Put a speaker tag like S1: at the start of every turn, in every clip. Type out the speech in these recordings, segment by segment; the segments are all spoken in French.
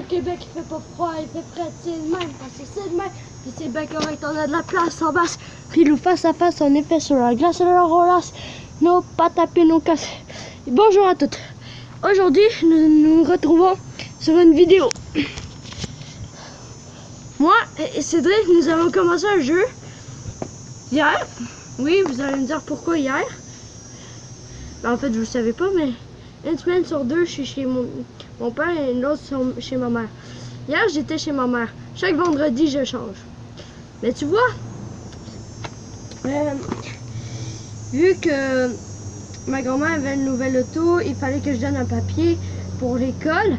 S1: Québec, il fait pas froid, il fait frais, c'est le même, parce que c'est le même. Puis c'est bien correct, on a de la place en basse. Puis nous face à face, on est fait sur la glace et la rolasse. Nos pas taper, nos casser. Bonjour à toutes. Aujourd'hui, nous nous retrouvons sur une vidéo. Moi et Cédric, nous avons commencé un jeu hier. Oui, vous allez me dire pourquoi hier. Ben, en fait, vous ne savez pas, mais une semaine sur deux, je suis chez mon père et l'autre chez ma mère. Hier, j'étais chez ma mère. Chaque vendredi, je change. Mais tu vois, vu que ma grand-mère avait une nouvelle auto, il fallait que je donne un papier pour l'école.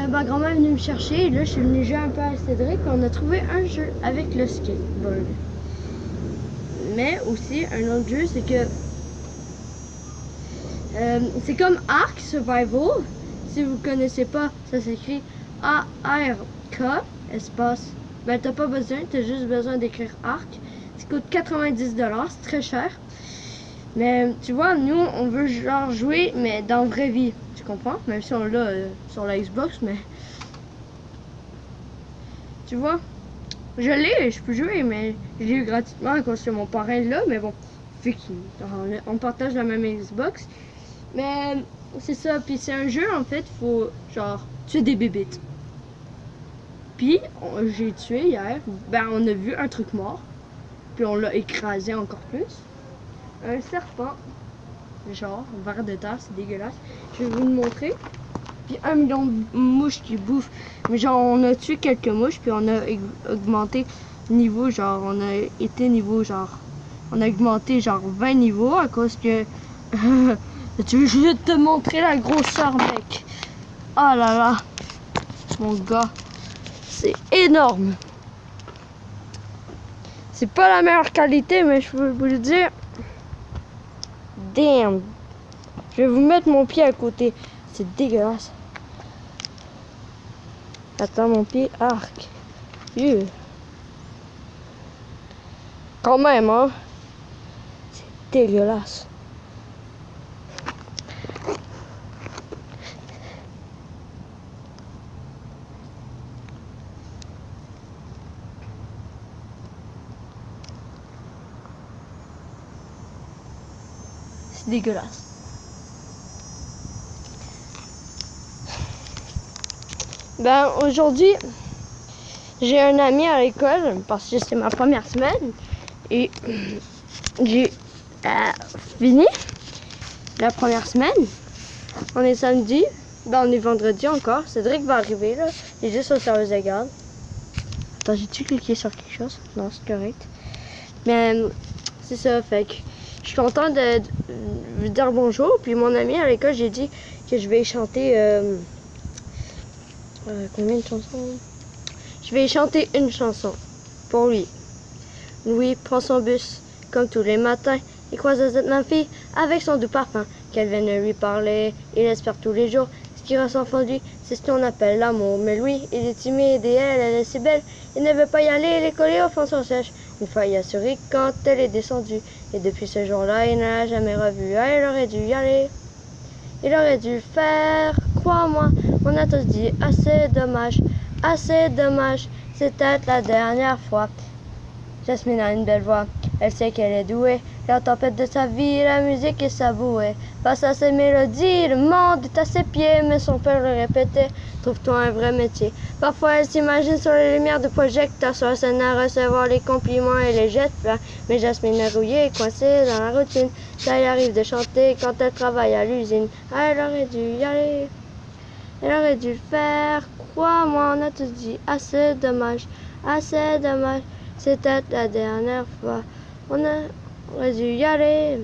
S1: Ma grand-mère est venue me chercher et là, je suis venue jouer un peu à Cédric. On a trouvé un jeu avec le skateboard. Mais aussi, un autre jeu, c'est que c'est comme Ark Survival. Si vous ne connaissez pas, ça s'écrit A-R-K, espace. Ben, t'as pas besoin, t'as juste besoin d'écrire Ark. Ça coûte 90$, c'est très cher. Mais tu vois, nous, on veut genre jouer, mais dans la vraie vie. Tu comprends? Même si on l'a sur la Xbox, mais... Tu vois? Je l'ai, je peux jouer, mais je l'ai eu gratuitement à cause que mon parrain là, mais bon, vu qu'on partage la même Xbox. Mais c'est ça, puis c'est un jeu en fait, faut genre tuer des bébites. Puis j'ai tué hier, ben on a vu un truc mort, puis on l'a écrasé encore plus. Un serpent, genre vers de terre, c'est dégueulasse. Je vais vous le montrer. Puis 1 million de mouches qui bouffent. Mais genre on a tué quelques mouches, puis on a augmenté niveau, genre on a été niveau genre, on a augmenté genre 20 niveaux à cause que tu veux juste te montrer la grosseur, mec. Oh là là, mon gars, c'est énorme. C'est pas la meilleure qualité, mais je peux vous le dire. Damn. Je vais vous mettre mon pied à côté. C'est dégueulasse. Attends, mon pied, arc. Quand même, hein. C'est dégueulasse. C'est dégueulasse. Ben aujourd'hui, j'ai un ami à l'école parce que c'est ma première semaine et j'ai fini la première semaine. On est samedi, ben on est vendredi encore. Cédric va arriver là, il est juste au service de garde. Attends, j'ai-tu cliqué sur quelque chose? Non, c'est correct. Mais c'est ça, fait que je suis contente de lui dire bonjour. Puis mon ami à l'école, j'ai dit que je vais chanter combien de chansons? Je vais chanter une chanson pour lui. Louis prend son bus comme tous les matins. Il croise cette même fille avec son doux parfum. Qu'elle vienne lui parler, il espère tous les jours. Ce qui reste en fond de lui, c'est ce qu'on appelle l'amour. Mais lui, il est timide et elle est si belle. Il ne veut pas y aller, il est collé au fond de son siège. Une fois, il a souri quand elle est descendue. Et depuis ce jour-là, il ne l'a jamais revue. Ah, il aurait dû y aller. Il aurait dû le faire, crois-moi. On a tous dit, assez dommage, c'était la dernière fois. Jasmine a une belle voix, elle sait qu'elle est douée. La tempête de sa vie, la musique et sa bouée. Face à ses mélodies, le monde est à ses pieds. Mais son père le répétait, trouve-toi un vrai métier. Parfois elle s'imagine sur les lumières de projecteurs, sur la scène à recevoir les compliments et les jets de plats. Mais Jasmine est rouillée, coincée dans la routine. Ça y arrive de chanter quand elle travaille à l'usine. Ah, elle aurait dû y aller. Elle aurait dû le faire, crois-moi, on a tous dit, assez dommage, c'était la dernière fois, on aurait dû y aller.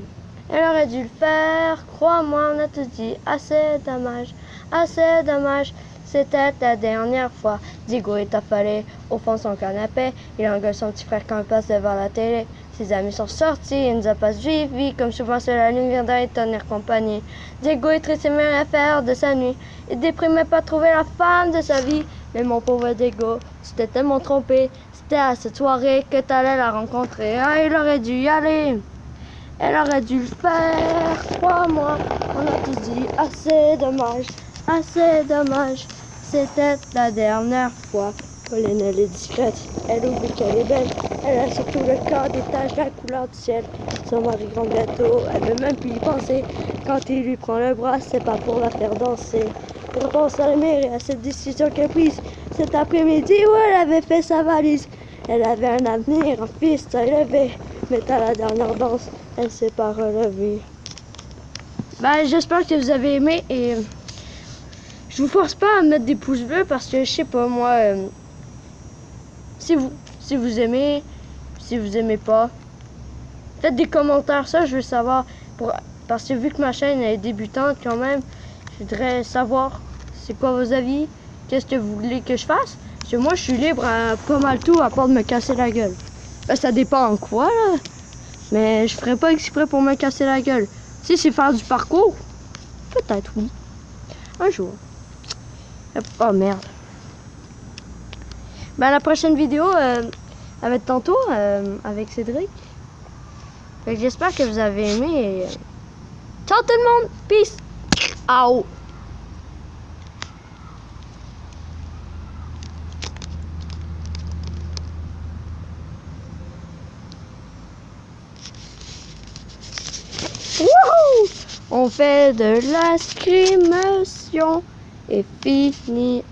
S1: Elle aurait dû le faire, crois-moi, on a tous dit, assez dommage, c'était la dernière fois. Diego est affalé au fond de son canapé, il engueule son petit frère quand il passe devant la télé. Ses amis sont sortis, il nous a pas suivis, comme souvent c'est la lumière d'un tenir compagnie. Diego est triste et met l'affaire de sa nuit. Il déprimait pas trouver la femme de sa vie. Mais mon pauvre Diego, tu t'es tellement trompé. C'était à cette soirée que t'allais la rencontrer. Ah, il aurait dû y aller. Elle aurait dû le faire, crois-moi. On a tous dit, assez dommage, c'était la dernière fois. Pauline, elle est discrète. Elle oublie qu'elle est belle. Elle a surtout le corps des taches, la couleur du ciel. Son mari grand gâteau, elle veut même plus y penser. Quand il lui prend le bras, c'est pas pour la faire danser. Elle pense à la mère et à cette décision qu'elle prise. Cet après-midi où elle avait fait sa valise. Elle avait un avenir, un fils à élever. Mais à la dernière danse, elle s'est pas relevée. Ben, j'espère que vous avez aimé et je vous force pas à mettre des pouces bleus parce que je sais pas moi, si vous aimez, si vous aimez pas, faites des commentaires, ça je veux savoir parce que vu que ma chaîne est débutante quand même, je voudrais savoir c'est quoi vos avis, qu'est-ce que vous voulez que je fasse, parce que moi je suis libre à pas mal tout à part de me casser la gueule. Ben, ça dépend en quoi là, mais je ferais pas exprès pour me casser la gueule. Si c'est faire du parcours, peut-être oui, un jour. Oh merde. Ben, la prochaine vidéo, elle va être tantôt avec Cédric. J'espère que vous avez aimé. Et... ciao tout le monde. Peace. Out. Wouhou! On fait de l'escrimation et finition.